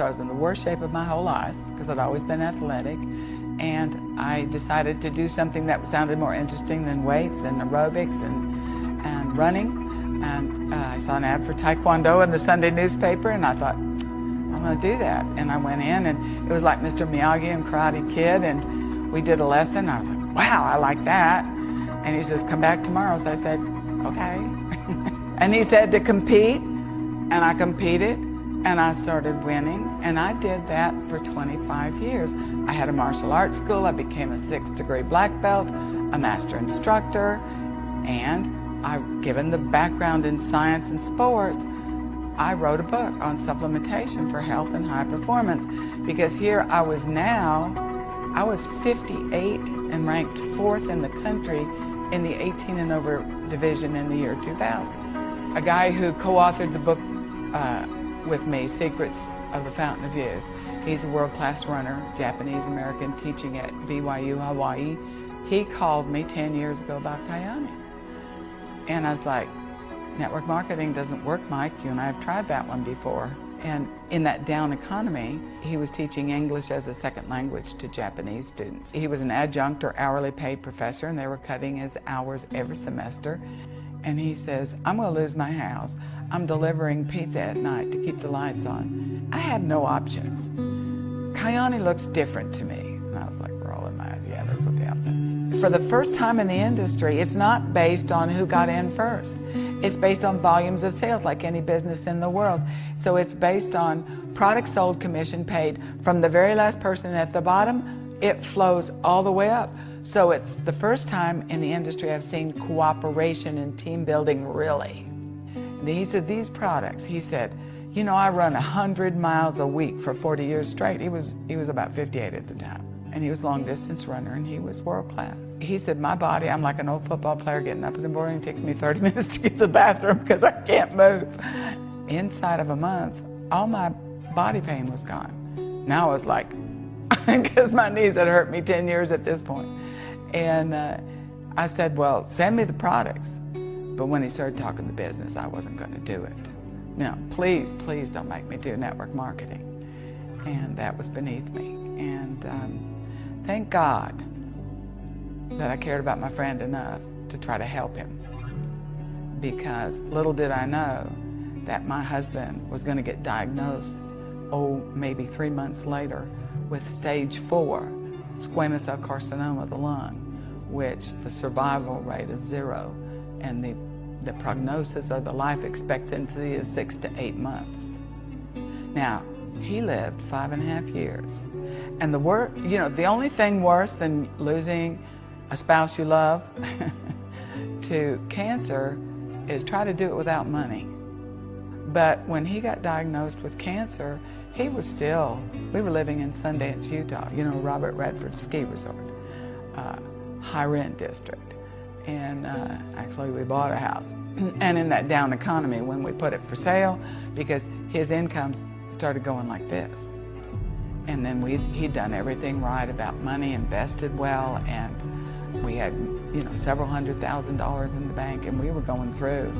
I was in the worst shape of my whole life because I'd always been athletic, and I decided to do something that sounded more interesting than weights and aerobics and running. And I saw an ad for Taekwondo in the Sunday newspaper, and I thought, I'm going to do that. And I went in, and it was like Mr. Miyagi and Karate Kid, and we did a lesson. I was like, wow, I like that. And he says, come back tomorrow. So I said, okay. And he said to compete, and I competed, and I started winning, and I did that for 25 years. I had a martial arts school. I became a 6th degree black belt, a master instructor, and given the background in science and sports, I wrote a book on supplementation for health and high performance, because here I was 58 and ranked 4th in the country in the 18 and over division in the year 2000. A guy who co-authored the book with me, Secrets of the Fountain of Youth, he's a world-class runner, Japanese-American, teaching at BYU, Hawaii. He called me 10 years ago about Kyani. And I was like, network marketing doesn't work, Mike. You and I have tried that one before. And in that down economy, he was teaching English as a second language to Japanese students. He was an adjunct or hourly paid professor, and they were cutting his hours every semester. And he says, I'm going to lose my house. I'm delivering pizza at night to keep the lights on. I have no options. Kyani looks different to me. And I was like, rolling my eyes, yeah, that's what the outfit. For the first time in the industry, it's not based on who got in first. It's based on volumes of sales, like any business in the world. So it's based on products sold, commission paid. From the very last person at the bottom, it flows all the way up. So it's the first time in the industry I've seen cooperation and team building, really. These products, he said, you know, I run 100 miles a week for 40 years straight. He was about 58 at the time. And he was a long distance runner, and he was world class. He said, my body, I'm like an old football player getting up in the morning. It takes me 30 minutes to get to the bathroom because I can't move. Inside of a month, all my body pain was gone. Now I was like, because my knees had hurt me 10 years at this point. And I said, well, send me the products. But when he started talking the business, I wasn't going to do it. No, please, please don't make me do network marketing. And that was beneath me. And thank God that I cared about my friend enough to try to help him, because little did I know that my husband was going to get diagnosed, maybe 3 months later, with stage 4 squamous cell carcinoma of the lung, which the survival rate is 0, and the prognosis or the life expectancy is 6 to 8 months. Now, he lived 5.5 years. And the only thing worse than losing a spouse you love to cancer is try to do it without money. But when he got diagnosed with cancer, we were living in Sundance, Utah, you know, Robert Redford ski resort, high rent district. And actually we bought a house. And in that down economy, when we put it for sale, because his incomes started going like this. And then he'd done everything right about money, invested well, and we had, you know, several $100,000 in the bank, and we were going through,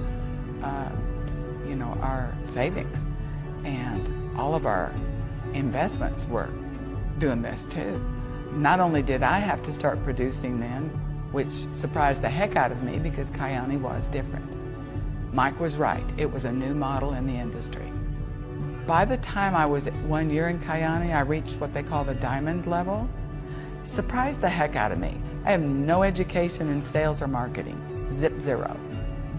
you know, our savings, and all of our investments were doing this too. Not only did I have to start producing then, which surprised the heck out of me because Kyani was different. Mike was right. It was a new model in the industry. By the time I was 1 year in Kyani, I reached what they call the diamond level. Surprised the heck out of me. I have no education in sales or marketing, zero.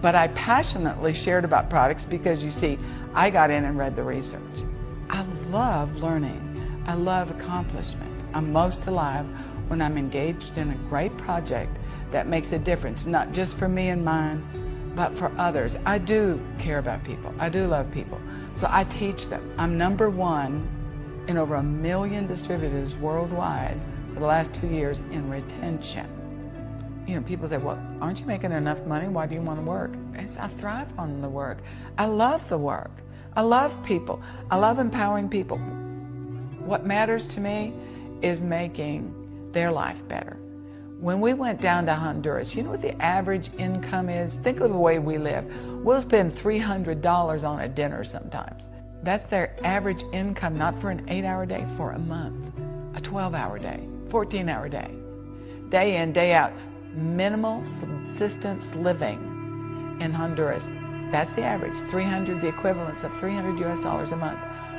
But I passionately shared about products because, you see, I got in and read the research. I love learning. I love accomplishment. I'm most alive when I'm engaged in a great project that makes a difference, not just for me and mine, but for others. I do care about people. I do love people. So I teach them. I'm #1 in over 1 million distributors worldwide for the last 2 years in retention. You know, people say, well, aren't you making enough money? Why do you want to work? I thrive on the work. I love the work. I love people. I love empowering people. What matters to me is making their life better. When we went down to Honduras, you know what the average income is? Think of the way we live. We'll spend $300 on a dinner sometimes. That's their average income, not for an 8-hour day, for a month, a 12-hour day, 14-hour day, day in, day out. Minimal subsistence living in Honduras. That's the average, the equivalence of $300 US a month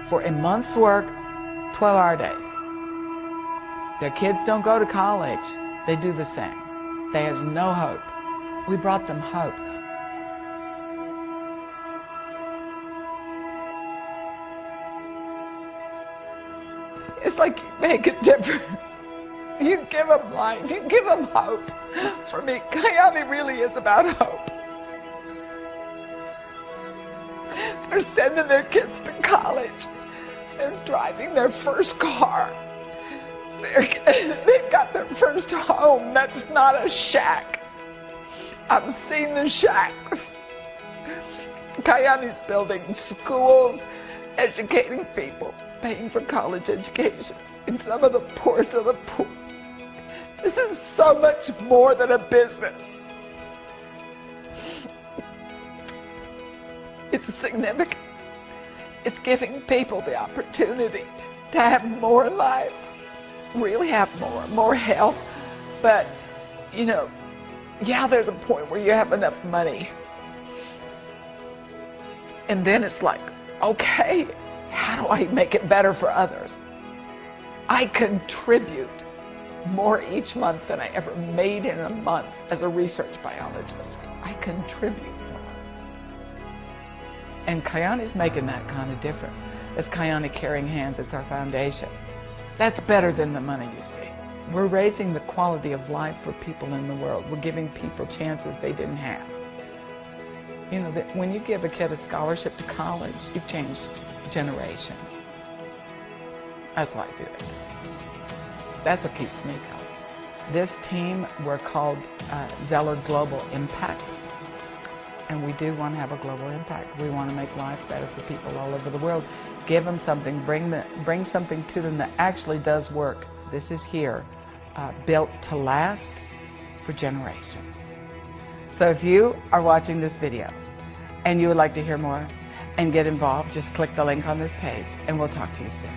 for a month's work, 12-hour days. Their kids don't go to college. They do the same. They have no hope. We brought them hope. It's like you make a difference. You give them life. You give them hope. For me, Kyani really is about hope. They're sending their kids to college. They're driving their first car. They've got their first home that's not a shack. I've seen the shacks. Kyani's building schools, educating people, paying for college educations in some of the poorest of the poor. This is so much more than a business. It's significance. It's giving people the opportunity to have more life, really have more health. But, you know, yeah, there's a point where you have enough money. And then it's like, okay, how do I make it better for others? I contribute more each month than I ever made in a month as a research biologist. I contribute more. And Kyani's making that kind of difference. It's Kyani Caring Hands, it's our foundation. That's better than the money, you see. We're raising the quality of life for people in the world. We're giving people chances they didn't have. You know, that when you give a kid a scholarship to college, you've changed generations. That's why I do it. That's what keeps me going. This team, we're called Zeller Global Impact. And we do want to have a global impact. We want to make life better for people all over the world. Give them something, bring something to them that actually does work. This is here, built to last for generations. So if you are watching this video and you would like to hear more and get involved, just click the link on this page and we'll talk to you soon.